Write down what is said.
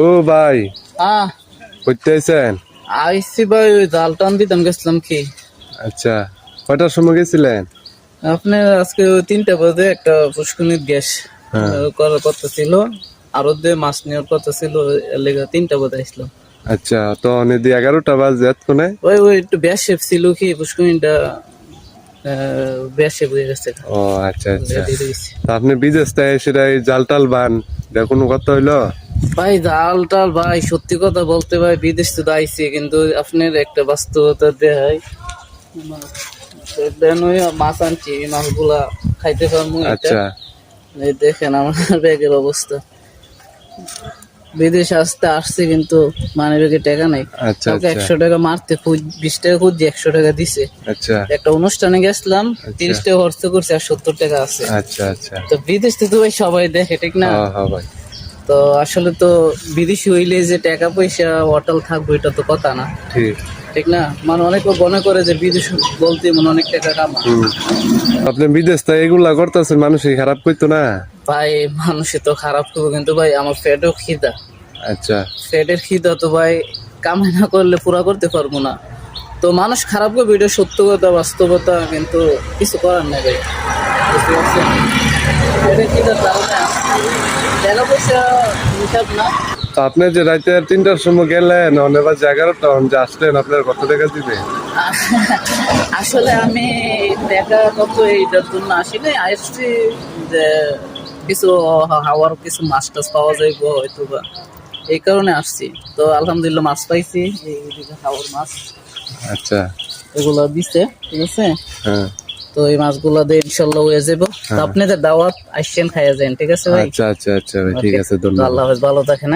ও ভাই আহ করতে আইছেন? আইসি ভাই, ওই জাল টান দিতাম গেছিলাম কি। আচ্ছা, কয়টার সময় গেছিলেন? আপনার আজকে ওই 3টা বাজে একটা পুষ্কনির গ্যাস হ্যাঁ। করার কথা ছিল, আরো দিয়ে মাছ নেওয়ার কথা ছিল, এর লেগে 3টা বাজে আসলাম। আচ্ছা, তো অনেদি 11টা বাজে এতক্ষণে? ওই একটু ব্যাস ছিল কি পুষ্কনিটা, ব্যাস হয়ে গেছে। ও আচ্ছা আচ্ছা, দিয়ে দিছি। তা আপনি বিদেশ থেকে সেটা এই জাল টাল বান, এটা কোনো কথা হইলো? ভাই জাল টাল ভাই, সত্যি কথা বলতে ভাই বিদেশ তো আইছি, কিন্তু আপনার একটা বাস্তবতা দেখাই। মাছ আনছি, এই মাছগুলা খাইতে পারবো এটা। আচ্ছা এই দেখেন আমার ব্যাগের অবস্থা। বিদেশে আসছি কিন্তু মানে ব্যাগে টাকা নাই। আচ্ছা কাউকে আচ্ছা 100 টাকা মারতে 20 টাকা খুঁজছি, 100 টাকা দিছে। আচ্ছা একটা অনুষ্ঠানে গেছিলাম, আচ্ছা। 30 টাকা খরচ করছি আর 70 টাকা আছে। আচ্ছা আচ্ছা, তো বিদেশ থেকে তো ভাই সবাই দেখে, ঠিক না? হ্যাঁ হ্যাঁ ভাই, তো আসলে তো বিদেশি হইলে যে টাকা পয়সা অটল থাকবে এটা তো কথা না, ঠিক। ঠিক না? মানে অনেকে মনে করে যে বিদেশ বলতে মনে অনেক টাকা কামা। আপনি বিদেশ থেকে এগুলা করতেছেন, মানুষই খারাপ করতো না? ভাই মানুষে তো খারাপ করবো, কিন্তু ভাই আমার পেটও খিদা। আচ্ছা পেটের খিদা তো ভাই কামাই না করলে পুরা করতে পারবো না। তো মানুষ খারাপ করবে, এটা সত্য কথা, বাস্তবতা, কিন্তু কিছু করার নাই ভাই, বুঝতে পারছেন? পেটের খিদার কারণে টাকা পয়সা হিসাব না। তো আপনি যে রাতে 3টার সময় গেলেন, অনেক বাজে 11টা, যে আসলেন, আপনার কত টাকা দিবে? আসলে আমি টাকা কত এইটার জন্য আসি নাই, আসছি যে কিছু হাওয়ার কিছু মাছ টাছ পাওয়া যাইব হয়তো বা, এই কারণে আসছি। তো আলহামদুলিল্লাহ মাছ পাইছি, এইদিকে হাওয়ার মাছ আচ্ছা এগুলো দিছে, ঠিক আছে। হ্যাঁ তো এই মাছগুলো দিয়ে ইনশাল্লাহ হয়ে যাবো। তো আপনাদের দাওয়াত আসছেন, খাইয়া যান, ঠিক আছে ভাই? আচ্ছা আচ্ছা আচ্ছা ভাই, ঠিক Okay. আছে, তো ধন্যবাদ। আল্লাহ হাফেজ, ভালো থাকেন। হ্যাঁ?